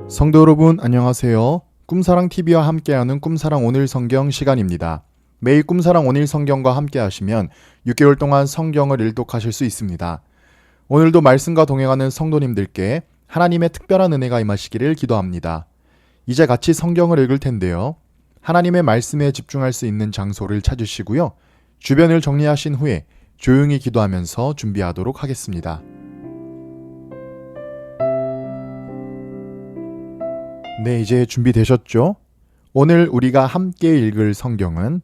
성도 여러분 안녕하세요. 꿈사랑TV와 함께하는 꿈사랑 오늘 성경 시간입니다. 매일 꿈사랑 오늘 성경과 함께하시면 6개월 동안 성경을 일독하실 수 있습니다. 오늘도 말씀과 동행하는 성도님들께 하나님의 특별한 은혜가 임하시기를 기도합니다. 이제 같이 성경을 읽을 텐데요. 하나님의 말씀에 집중할 수 있는 장소를 찾으시고요. 주변을 정리하신 후에 조용히 기도하면서 준비하도록 하겠습니다. 네, 이제 준비되셨죠? 오늘 우리가 함께 읽을 성경은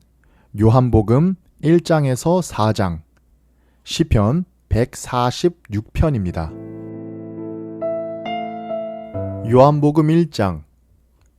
요한복음 1장에서 4장, 시편 146편입니다. 요한복음 1장.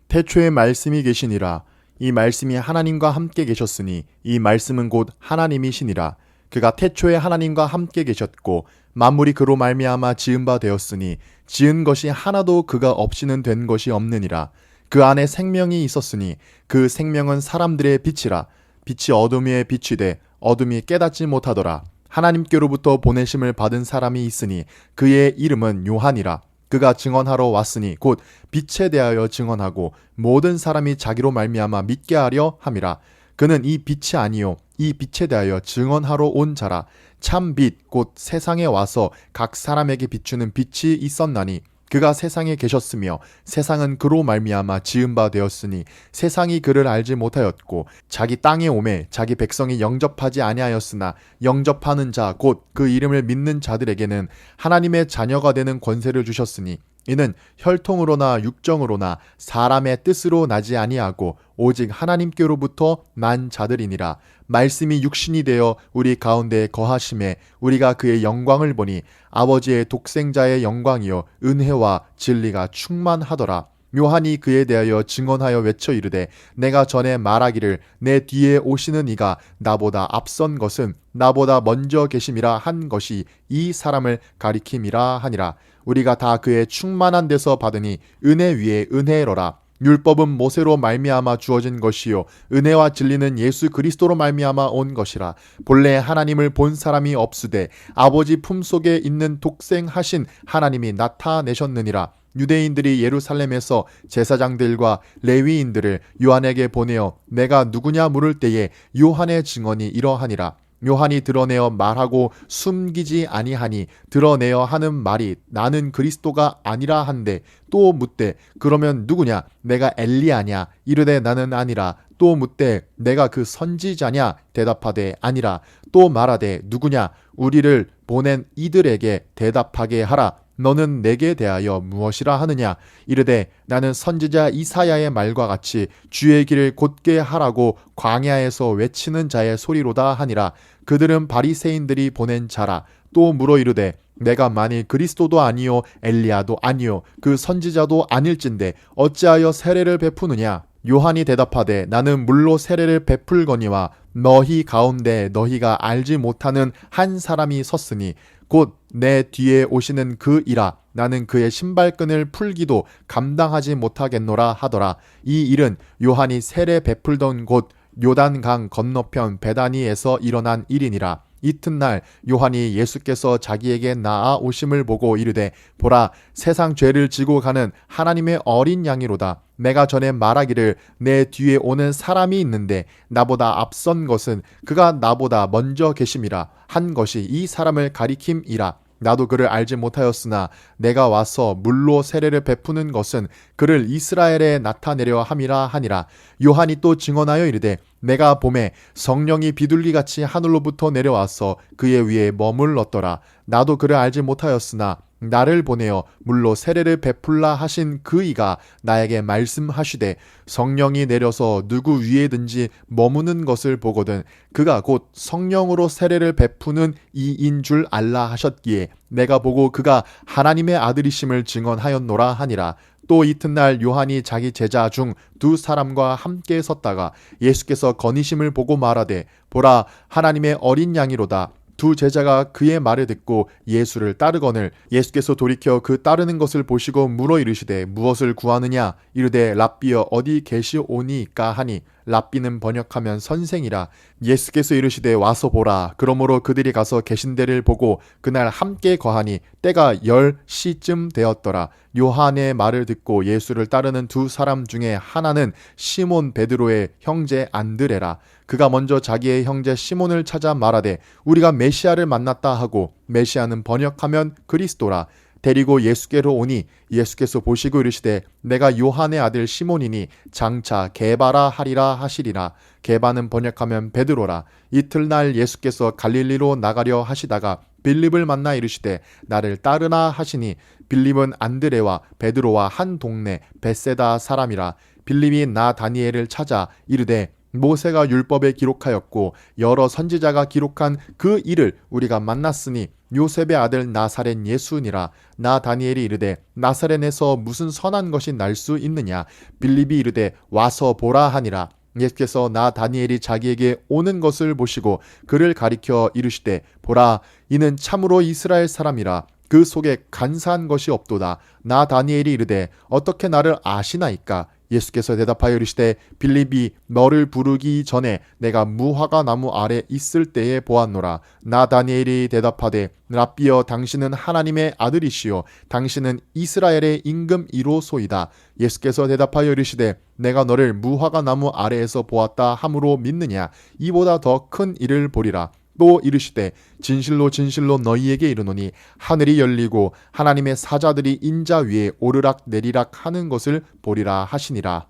태초에 말씀이 계시니라. 이 말씀이 하나님과 함께 계셨으니 이 말씀은 곧 하나님이시니라. 그가 태초에 하나님과 함께 계셨고 만물이 그로 말미암아 지은 바 되었으니 지은 것이 하나도 그가 없이는 된 것이 없느니라. 그 안에 생명이 있었으니 그 생명은 사람들의 빛이라. 빛이 어둠 위에 비추되 어둠이 깨닫지 못하더라. 하나님께로부터 보내심을 받은 사람이 있으니 그의 이름은 요한이라. 그가 증언하러 왔으니 곧 빛에 대하여 증언하고 모든 사람이 자기로 말미암아 믿게 하려 함이라. 그는 이 빛이 아니요 이 빛에 대하여 증언하러 온 자라. 참 빛 곧 세상에 와서 각 사람에게 비추는 빛이 있었나니 그가 세상에 계셨으며 세상은 그로 말미암아 지은 바 되었으니 세상이 그를 알지 못하였고 자기 땅에 오매 자기 백성이 영접하지 아니하였으나 영접하는 자 곧 그 이름을 믿는 자들에게는 하나님의 자녀가 되는 권세를 주셨으니 이는 혈통으로나 육정으로나 사람의 뜻으로 나지 아니하고 오직 하나님께로부터 난 자들이니라. 말씀이 육신이 되어 우리 가운데 거하심에 우리가 그의 영광을 보니 아버지의 독생자의 영광이요 은혜와 진리가 충만하더라. 요한이 그에 대하여 증언하여 외쳐 이르되 내가 전에 말하기를 내 뒤에 오시는 이가 나보다 앞선 것은 나보다 먼저 계심이라 한 것이 이 사람을 가리킴이라 하니라. 우리가 다 그의 충만한 데서 받으니 은혜 위에 은혜로라. 율법은 모세로 말미암아 주어진 것이요 은혜와 진리는 예수 그리스도로 말미암아 온 것이라. 본래 하나님을 본 사람이 없으되 아버지 품속에 있는 독생하신 하나님이 나타내셨느니라. 유대인들이 예루살렘에서 제사장들과 레위인들을 요한에게 보내어 내가 누구냐 물을 때에 요한의 증언이 이러하니라. 요한이 드러내어 말하고 숨기지 아니하니 드러내어 하는 말이 나는 그리스도가 아니라 한데 또 묻되 그러면 누구냐 내가 엘리야냐 이르되 나는 아니라 또 묻되 내가 그 선지자냐 대답하되 아니라 또 말하되 누구냐 우리를 보낸 이들에게 대답하게 하라. 너는 내게 대하여 무엇이라 하느냐 이르되 나는 선지자 이사야의 말과 같이 주의 길을 곧게 하라고 광야에서 외치는 자의 소리로다 하니라. 그들은 바리새인들이 보낸 자라. 또 물어 이르되 내가 만일 그리스도도 아니요 엘리야도 아니요 그 선지자도 아닐진데 어찌하여 세례를 베푸느냐. 요한이 대답하되 나는 물로 세례를 베풀거니와 너희 가운데 너희가 알지 못하는 한 사람이 섰으니 곧 내 뒤에 오시는 그이라. 나는 그의 신발끈을 풀기도 감당하지 못하겠노라 하더라. 이 일은 요한이 세례 베풀던 곳 요단강 건너편 베다니에서 일어난 일이니라. 이튿날 요한이 예수께서 자기에게 나아 오심을 보고 이르되 보라 세상 죄를 지고 가는 하나님의 어린 양이로다. 내가 전에 말하기를 내 뒤에 오는 사람이 있는데 나보다 앞선 것은 그가 나보다 먼저 계심이라 한 것이 이 사람을 가리킴이라. 나도 그를 알지 못하였으나 내가 와서 물로 세례를 베푸는 것은 그를 이스라엘에 나타내려 함이라 하니라. 요한이 또 증언하여 이르되 내가 봄에 성령이 비둘기같이 하늘로부터 내려와서 그의 위에 머물렀더라. 나도 그를 알지 못하였으나 나를 보내어 물로 세례를 베풀라 하신 그이가 나에게 말씀하시되 성령이 내려서 누구 위에든지 머무는 것을 보거든 그가 곧 성령으로 세례를 베푸는 이인 줄 알라 하셨기에 내가 보고 그가 하나님의 아들이심을 증언하였노라 하니라. 또 이튿날 요한이 자기 제자 중 두 사람과 함께 섰다가 예수께서 거니심을 보고 말하되 보라 하나님의 어린 양이로다. 두 제자가 그의 말을 듣고 예수를 따르거늘 예수께서 돌이켜 그 따르는 것을 보시고 물어 이르시되 무엇을 구하느냐 이르되 랍비여 어디 계시오니까 하니 랍비는 번역하면 선생이라. 예수께서 이르시되 와서 보라. 그러므로 그들이 가서 계신 데를 보고 그날 함께 거하니 때가 10시쯤 되었더라. 요한의 말을 듣고 예수를 따르는 두 사람 중에 하나는 시몬 베드로의 형제 안드레라. 그가 먼저 자기의 형제 시몬을 찾아 말하되 우리가 메시아를 만났다 하고, 메시아는 번역하면 그리스도라. 데리고 예수께로 오니 예수께서 보시고 이르시되 내가 요한의 아들 시몬이니 장차 게바라 하리라 하시리라. 게바는 번역하면 베드로라. 이틀날 예수께서 갈릴리로 나가려 하시다가 빌립을 만나 이르시되 나를 따르나 하시니, 빌립은 안드레와 베드로와 한 동네 벳세다 사람이라. 빌립이 나 다니엘을 찾아 이르되 모세가 율법에 기록하였고 여러 선지자가 기록한 그 일을 우리가 만났으니 요셉의 아들 나사렛 예수니라. 나 다니엘이 이르되 나사렛에서 무슨 선한 것이 날 수 있느냐. 빌립이 이르되 와서 보라 하니라. 예수께서 나 다니엘이 자기에게 오는 것을 보시고 그를 가리켜 이르시되 보라, 이는 참으로 이스라엘 사람이라. 그 속에 간사한 것이 없도다. 나 다니엘이 이르되 어떻게 나를 아시나이까. 예수께서 대답하여 이르시되 빌립이 너를 부르기 전에 내가 무화과 나무 아래 있을 때에 보았노라. 나 다니엘이 대답하되 랍비여, 당신은 하나님의 아들이시요 당신은 이스라엘의 임금 1호소이다. 예수께서 대답하여 이르시되 내가 너를 무화과 나무 아래에서 보았다 함으로 믿느냐. 이보다 더 큰 일을 보리라. 또 이르시되 진실로 진실로 너희에게 이르노니 하늘이 열리고 하나님의 사자들이 인자 위에 오르락 내리락 하는 것을 보리라 하시니라.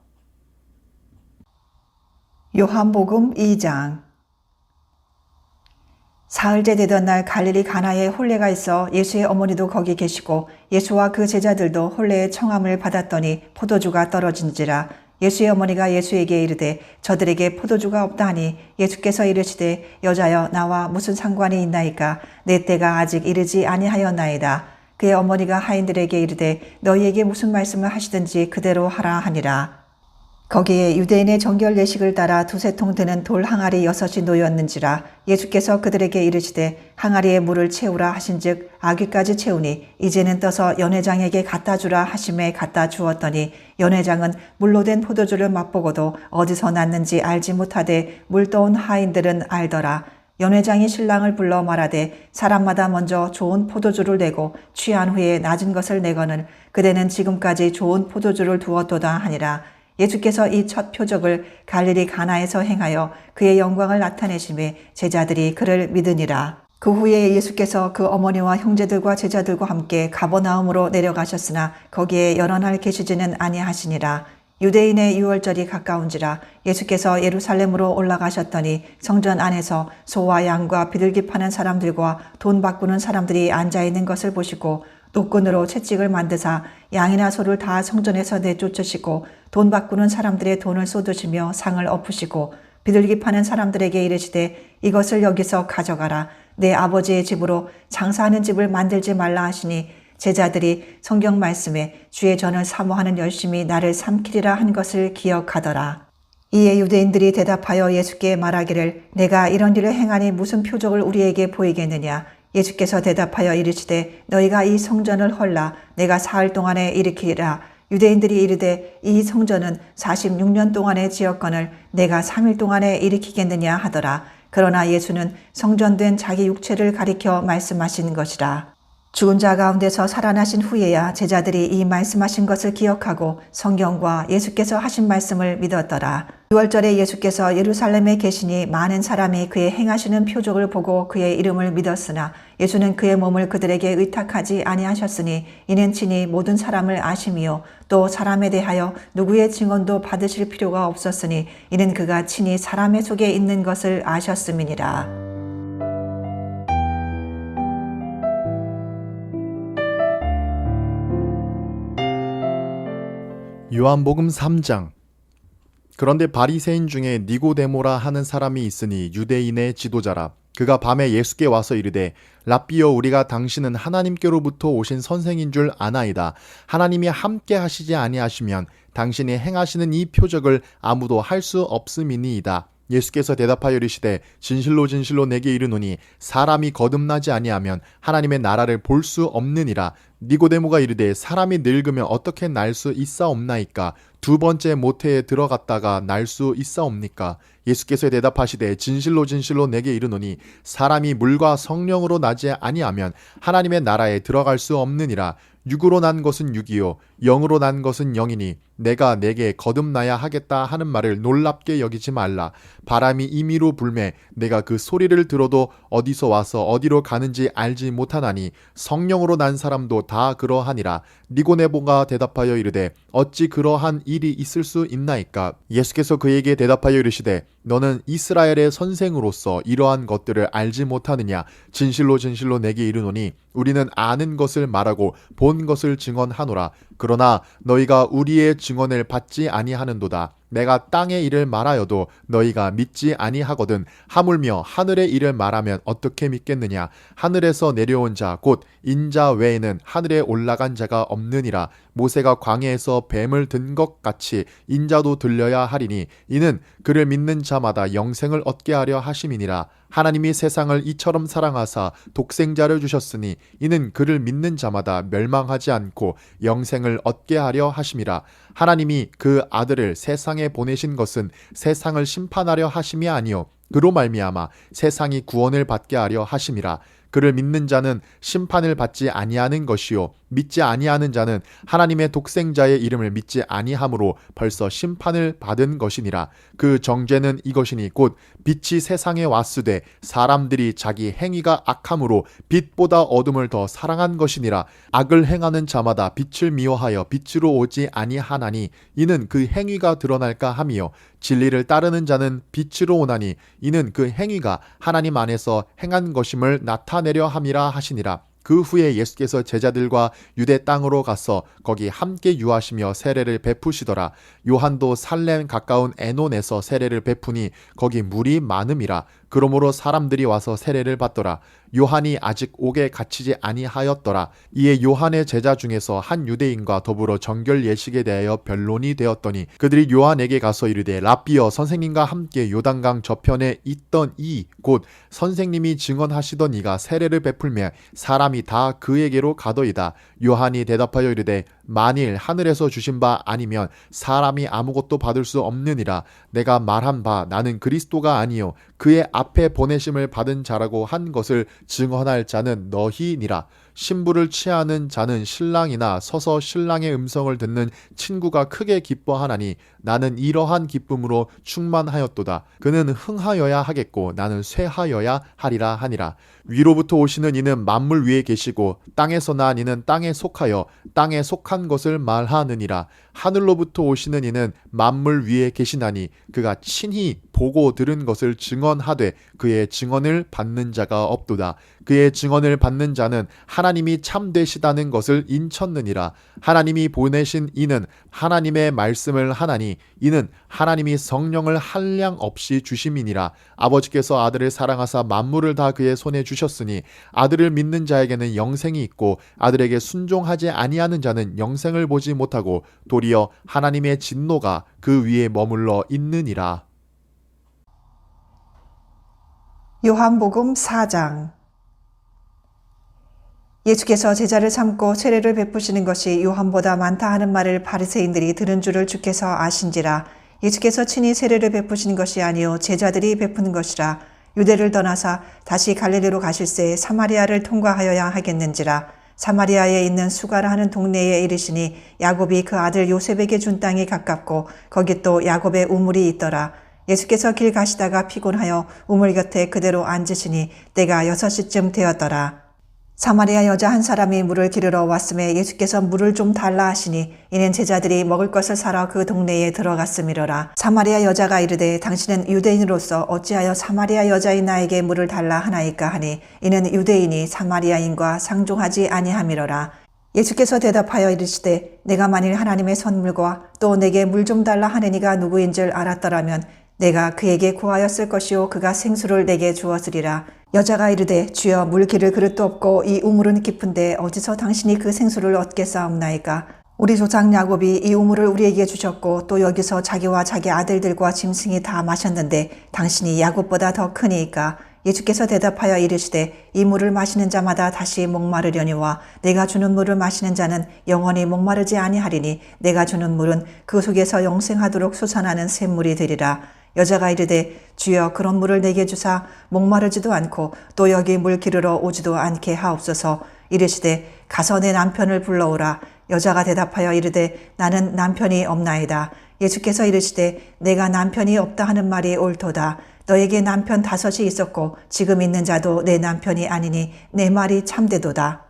요한복음 2장. 사흘째 되던 날 갈릴리 가나에 혼례가 있어 예수의 어머니도 거기 계시고 예수와 그 제자들도 혼례의 청함을 받았더니 포도주가 떨어진지라. 예수의 어머니가 예수에게 이르되 저들에게 포도주가 없다 하니, 예수께서 이르시되 여자여, 나와 무슨 상관이 있나이까. 내 때가 아직 이르지 아니하였나이다. 그의 어머니가 하인들에게 이르되 너희에게 무슨 말씀을 하시든지 그대로 하라 하니라. 거기에 유대인의 정결 예식을 따라 두세 통 되는 돌 항아리 6이 놓였는지라. 예수께서 그들에게 이르시되 항아리에 물을 채우라 하신즉 아귀까지 채우니 이제는 떠서 연회장에게 갖다 주라 하심에 갖다 주었더니, 연회장은 물로 된 포도주를 맛보고도 어디서 났는지 알지 못하되 물 떠온 하인들은 알더라. 연회장이 신랑을 불러 말하되 사람마다 먼저 좋은 포도주를 내고 취한 후에 낮은 것을 내거는 그대는 지금까지 좋은 포도주를 두었도다 하니라. 예수께서 이 첫 표적을 갈릴리 가나에서 행하여 그의 영광을 나타내심에 제자들이 그를 믿으니라. 그 후에 예수께서 그 어머니와 형제들과 제자들과 함께 가버나움으로 내려가셨으나 거기에 여러 날 계시지는 아니하시니라. 유대인의 유월절이 가까운지라. 예수께서 예루살렘으로 올라가셨더니 성전 안에서 소와 양과 비둘기 파는 사람들과 돈 바꾸는 사람들이 앉아있는 것을 보시고 노끈으로 채찍을 만드사 양이나 소를 다 성전에서 내쫓으시고 돈 바꾸는 사람들의 돈을 쏟으시며 상을 엎으시고 비둘기 파는 사람들에게 이르시되 이것을 여기서 가져가라. 내 아버지의 집으로 장사하는 집을 만들지 말라 하시니, 제자들이 성경 말씀에 주의 전을 사모하는 열심히 나를 삼키리라 한 것을 기억하더라. 이에 유대인들이 대답하여 예수께 말하기를 내가 이런 일을 행하니 무슨 표적을 우리에게 보이겠느냐. 예수께서 대답하여 이르시되 너희가 이 성전을 헐라 내가 사흘 동안에 일으키리라. 유대인들이 이르되 이 성전은 46년 동안에 지었거늘 내가 3일 동안에 일으키겠느냐 하더라. 그러나 예수는 성전된 자기 육체를 가리켜 말씀하신 것이라. 죽은 자 가운데서 살아나신 후에야 제자들이 이 말씀하신 것을 기억하고 성경과 예수께서 하신 말씀을 믿었더라. 6월절에 예수께서 예루살렘에 계시니 많은 사람이 그의 행하시는 표적을 보고 그의 이름을 믿었으나 예수는 그의 몸을 그들에게 의탁하지 아니하셨으니 이는 친히 모든 사람을 아심이요 또 사람에 대하여 누구의 증언도 받으실 필요가 없었으니 이는 그가 친히 사람의 속에 있는 것을 아셨음이니라. 요한복음 3장. 그런데 바리새인 중에 니고데모라 하는 사람이 있으니 유대인의 지도자라. 그가 밤에 예수께 와서 이르되 랍비여, 우리가 당신은 하나님께로부터 오신 선생인 줄 아나이다. 하나님이 함께 하시지 아니하시면 당신이 행하시는 이 표적을 아무도 할 수 없음이니이다. 예수께서 대답하여 이르시되 진실로 진실로 내게 이르노니 사람이 거듭나지 아니하면 하나님의 나라를 볼 수 없느니라. 니고데모가 이르되 사람이 늙으면 어떻게 날 수 있사옵나이까. 두 번째 모태에 들어갔다가 날 수 있사옵니까? 예수께서 대답하시되 진실로 진실로 내게 이르노니 사람이 물과 성령으로 나지 아니하면 하나님의 나라에 들어갈 수 없느니라. 육으로 난 것은 육이요 영으로 난 것은 영이니 내가 내게 거듭나야 하겠다 하는 말을 놀랍게 여기지 말라. 바람이 임의로 불매 내가 그 소리를 들어도 어디서 와서 어디로 가는지 알지 못하나니 성령으로 난 사람도 다 그러하니라. 니고데모가 대답하여 이르되 어찌 그러한 일이 있을 수 있나이까? 예수께서 그에게 대답하여 이르시되 너는 이스라엘의 선생으로서 이러한 것들을 알지 못하느냐? 진실로 진실로 내게 이르노니 우리는 아는 것을 말하고 본 것을 증언하노라. 그러나 너희가 우리의 증언을 받지 아니하는도다. 내가 땅의 일을 말하여도 너희가 믿지 아니하거든. 하물며 하늘의 일을 말하면 어떻게 믿겠느냐? 하늘에서 내려온 자 곧 인자 외에는 하늘에 올라간 자가 없느니라. 모세가 광야에서 뱀을 든 것 같이 인자도 들려야 하리니 이는 그를 믿는 자마다 영생을 얻게 하려 하심이니라. 하나님이 세상을 이처럼 사랑하사 독생자를 주셨으니 이는 그를 믿는 자마다 멸망하지 않고 영생을 얻게 하려 하심이라. 하나님이 그 아들을 세상에 보내신 것은 세상을 심판하려 하심이 아니요 그로 말미암아 세상이 구원을 받게 하려 하심이라. 그를 믿는 자는 심판을 받지 아니하는 것이요 믿지 아니하는 자는 하나님의 독생자의 이름을 믿지 아니함으로 벌써 심판을 받은 것이니라. 그 정죄는 이것이니 곧 빛이 세상에 왔으되 사람들이 자기 행위가 악함으로 빛보다 어둠을 더 사랑한 것이니라. 악을 행하는 자마다 빛을 미워하여 빛으로 오지 아니하나니 이는 그 행위가 드러날까 함이요 진리를 따르는 자는 빛으로 오나니 이는 그 행위가 하나님 안에서 행한 것임을 나타내려 함이라 하시니라. 그 후에 예수께서 제자들과 유대 땅으로 가서 거기 함께 유하시며 세례를 베푸시더라. 요한도 살렘 가까운 에논에서 세례를 베푸니 거기 물이 많음이라. 그러므로 사람들이 와서 세례를 받더라. 요한이 아직 옥에 갇히지 아니하였더라. 이에 요한의 제자 중에서 한 유대인과 더불어 정결 예식에 대하여 변론이 되었더니 그들이 요한에게 가서 이르되 랍비여 선생님과 함께 요단강 저편에 있던 이 곧 선생님이 증언하시던 이가 세례를 베풀매 사람이 다 그에게로 가더이다. 요한이 대답하여 이르되 만일 하늘에서 주신 바 아니면 사람이 아무것도 받을 수 없느니라. 내가 말한 바 나는 그리스도가 아니요 그의 앞에 보내심을 받은 자라고 한 것을 증언할 자는 너희니라. 신부를 취하는 자는 신랑이나 서서 신랑의 음성을 듣는 친구가 크게 기뻐하나니 나는 이러한 기쁨으로 충만하였도다. 그는 흥하여야 하겠고 나는 쇠하여야 하리라 하니라. 위로부터 오시는 이는 만물 위에 계시고 땅에서 난 이는 땅에 속하여 땅에 속한 것을 말하느니라. 하늘로부터 오시는 이는 만물 위에 계시나니 그가 친히 보고 들은 것을 증언하되 그의 증언을 받는 자가 없도다. 그의 증언을 받는 자는 하나님이 참되시다는 것을 인쳤느니라. 하나님이 보내신 이는 하나님의 말씀을 하나니 이는 하나님이 성령을 한량 없이 주심이니라. 아버지께서 아들을 사랑하사 만물을 다 그의 손에 주셨으니 아들을 믿는 자에게는 영생이 있고 아들에게 순종하지 아니하는 자는 영생을 보지 못하고 도리어 하나님의 진노가 그 위에 머물러 있느니라. 요한복음 4장. 예수께서 제자를 삼고 세례를 베푸시는 것이 요한보다 많다 하는 말을 바리새인들이 들은 줄을 주께서 아신지라. 예수께서 친히 세례를 베푸시는 것이 아니요 제자들이 베푸는 것이라. 유대를 떠나사 다시 갈릴리로 가실새 사마리아를 통과하여야 하겠는지라. 사마리아에 있는 수가라 하는 동네에 이르시니 야곱이 그 아들 요셉에게 준 땅이 가깝고 거기 또 야곱의 우물이 있더라. 예수께서 길 가시다가 피곤하여 우물 곁에 그대로 앉으시니 때가 6시쯤 되었더라. 사마리아 여자 한 사람이 물을 기르러 왔음에 예수께서 물을 좀 달라 하시니 이는 제자들이 먹을 것을 사러 그 동네에 들어갔음이로라. 사마리아 여자가 이르되 당신은 유대인으로서 어찌하여 사마리아 여자인 나에게 물을 달라 하나이까 하니 이는 유대인이 사마리아인과 상종하지 아니함이로라. 예수께서 대답하여 이르시되 내가 만일 하나님의 선물과 또 내게 물 좀 달라 하느니가 누구인 줄 알았더라면 내가 그에게 구하였을 것이요 그가 생수를 내게 주었으리라. 여자가 이르되 주여 물 기를 그릇도 없고 이 우물은 깊은데 어디서 당신이 그 생수를 얻겠사옵나이까. 우리 조상 야곱이 이 우물을 우리에게 주셨고 또 여기서 자기와 자기 아들들과 짐승이 다 마셨는데 당신이 야곱보다 더 크니이까. 예수께서 대답하여 이르시되 이 물을 마시는 자마다 다시 목마르려니와 내가 주는 물을 마시는 자는 영원히 목마르지 아니하리니 내가 주는 물은 그 속에서 영생하도록 솟아나는 샘물이 되리라. 여자가 이르되 주여 그런 물을 내게 주사 목마르지도 않고 또 여기 물 기르러 오지도 않게 하옵소서. 이르시되 가서 내 남편을 불러오라. 여자가 대답하여 이르되 나는 남편이 없나이다. 예수께서 이르시되 내가 남편이 없다 하는 말이 옳도다. 너에게 남편 5이 있었고 지금 있는 자도 내 남편이 아니니 내 말이 참되도다.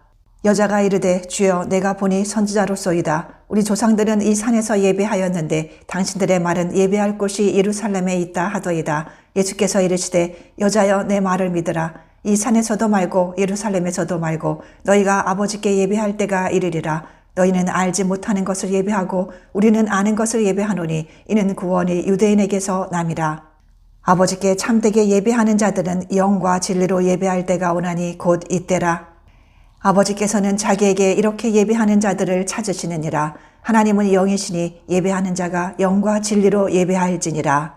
여자가 이르되 주여 내가 보니 선지자로소이다. 우리 조상들은 이 산에서 예배하였는데 당신들의 말은 예배할 곳이 예루살렘에 있다 하더이다. 예수께서 이르시되 여자여 내 말을 믿으라. 이 산에서도 말고 예루살렘에서도 말고 너희가 아버지께 예배할 때가 이르리라. 너희는 알지 못하는 것을 예배하고 우리는 아는 것을 예배하노니 이는 구원이 유대인에게서 남이라. 아버지께 참되게 예배하는 자들은 영과 진리로 예배할 때가 오나니 곧 이때라. 아버지께서는 자기에게 이렇게 예배하는 자들을 찾으시느니라. 하나님은 영이시니 예배하는 자가 영과 진리로 예배할지니라.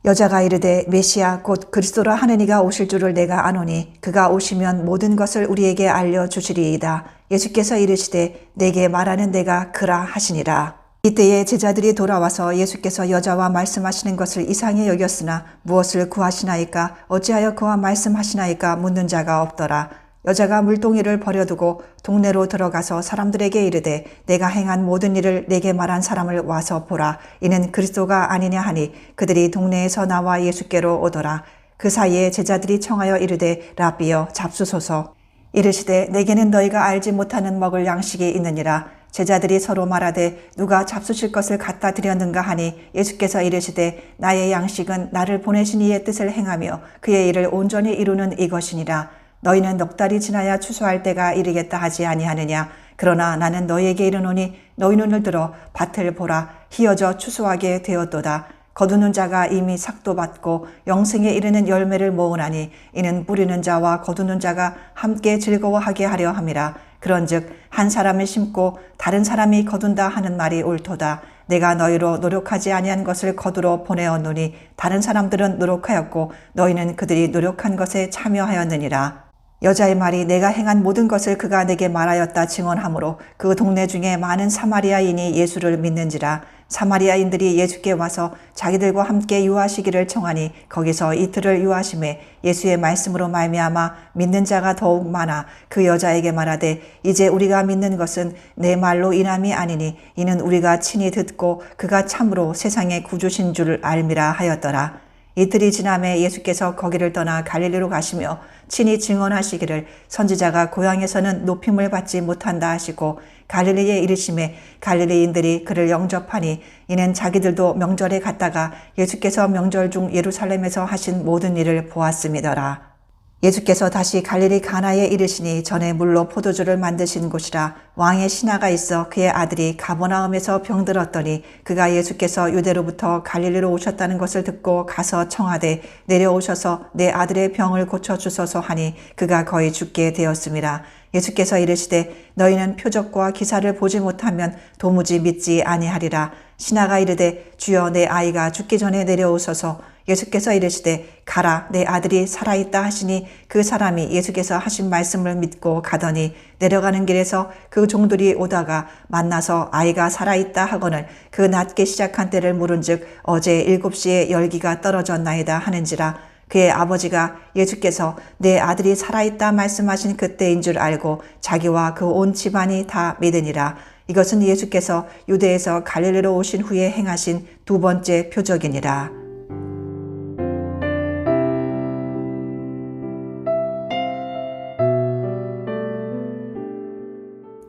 여자가 이르되 메시아 곧 그리스도라 하느니가 오실 줄을 내가 아노니 그가 오시면 모든 것을 우리에게 알려주시리이다. 예수께서 이르시되 내게 말하는 내가 그라 하시니라. 이때에 제자들이 돌아와서 예수께서 여자와 말씀하시는 것을 이상히 여겼으나 무엇을 구하시나이까 어찌하여 그와 말씀하시나이까 묻는 자가 없더라. 여자가 물동이를 버려두고 동네로 들어가서 사람들에게 이르되 내가 행한 모든 일을 내게 말한 사람을 와서 보라. 이는 그리스도가 아니냐 하니 그들이 동네에서 나와 예수께로 오더라. 그 사이에 제자들이 청하여 이르되 라비여 잡수소서. 이르시되 내게는 너희가 알지 못하는 먹을 양식이 있느니라. 제자들이 서로 말하되 누가 잡수실 것을 갖다 드렸는가 하니 예수께서 이르시되 나의 양식은 나를 보내신 이의 뜻을 행하며 그의 일을 온전히 이루는 이것이니라. 너희는 넉 달이 지나야 추수할 때가 이르겠다 하지 아니하느냐. 그러나 나는 너희에게 이르노니 너희 눈을 들어 밭을 보라. 희어져 추수하게 되었도다. 거두는 자가 이미 삭도 받고 영생에 이르는 열매를 모으나니 이는 뿌리는 자와 거두는 자가 함께 즐거워하게 하려 함이라. 그런즉 한 사람을 심고 다른 사람이 거둔다 하는 말이 옳도다. 내가 너희로 노력하지 아니한 것을 거두러 보내었노니 다른 사람들은 노력하였고 너희는 그들이 노력한 것에 참여하였느니라. 여자의 말이 내가 행한 모든 것을 그가 내게 말하였다 증언하므로 그 동네 중에 많은 사마리아인이 예수를 믿는지라. 사마리아인들이 예수께 와서 자기들과 함께 유하시기를 청하니 거기서 이틀을 유하심에 예수의 말씀으로 말미암아 믿는 자가 더욱 많아 그 여자에게 말하되 이제 우리가 믿는 것은 내 말로 인함이 아니니 이는 우리가 친히 듣고 그가 참으로 세상의 구주신 줄 알미라 하였더라. 이틀이 지남에 예수께서 거기를 떠나 갈릴리로 가시며 친히 증언하시기를 선지자가 고향에서는 높임을 받지 못한다 하시고 갈릴리에 이르심에 갈릴리인들이 그를 영접하니 이는 자기들도 명절에 갔다가 예수께서 명절 중 예루살렘에서 하신 모든 일을 보았음이더라. 예수께서 다시 갈릴리 가나에 이르시니 전에 물로 포도주를 만드신 곳이라. 왕의 신하가 있어 그의 아들이 가버나움에서 병들었더니 그가 예수께서 유대로부터 갈릴리로 오셨다는 것을 듣고 가서 청하되 내려오셔서 내 아들의 병을 고쳐주소서 하니 그가 거의 죽게 되었음이라. 예수께서 이르시되 너희는 표적과 기사를 보지 못하면 도무지 믿지 아니하리라. 신하가 이르되 주여 내 아이가 죽기 전에 내려오소서. 예수께서 이르시되 가라 내 아들이 살아있다 하시니 그 사람이 예수께서 하신 말씀을 믿고 가더니 내려가는 길에서 그 종들이 오다가 만나서 아이가 살아있다 하거늘 그 낮게 시작한 때를 물은즉 어제 7시에 열기가 떨어졌나이다 하는지라. 그의 아버지가 예수께서 내 아들이 살아있다 말씀하신 그때인 줄 알고 자기와 그 온 집안이 다 믿으니라. 이것은 예수께서 유대에서 갈릴리로 오신 후에 행하신 두 번째 표적이니라.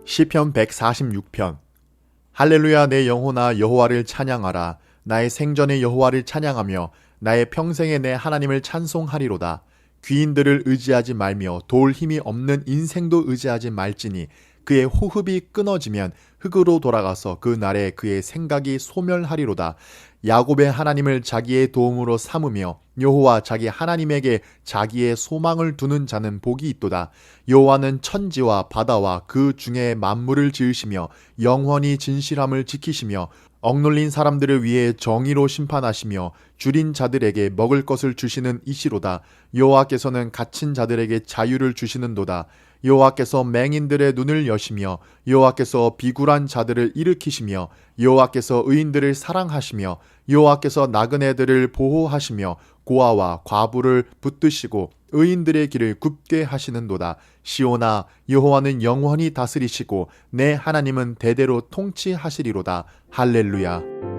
시편 146편. 할렐루야 내 영혼아 여호와를 찬양하라. 나의 생전에 여호와를 찬양하며 나의 평생에 내 하나님을 찬송하리로다. 귀인들을 의지하지 말며 도울 힘이 없는 인생도 의지하지 말지니 그의 호흡이 끊어지면 흙으로 돌아가서 그 날에 그의 생각이 소멸하리로다. 야곱의 하나님을 자기의 도움으로 삼으며 여호와 자기 하나님에게 자기의 소망을 두는 자는 복이 있도다. 여호와는 천지와 바다와 그 중에 만물을 지으시며 영원히 진실함을 지키시며 억눌린 사람들을 위해 정의로 심판하시며 줄인 자들에게 먹을 것을 주시는 이시로다. 여호와께서는 갇힌 자들에게 자유를 주시는도다. 여호와께서 맹인들의 눈을 여시며 여호와께서 비굴한 자들을 일으키시며 여호와께서 의인들을 사랑하시며 여호와께서 나그네들을 보호하시며 고아와 과부를 붙드시고 의인들의 길을 굽게 하시는도다. 시온아, 여호와는 영원히 다스리시고 내 하나님은 대대로 통치하시리로다. 할렐루야.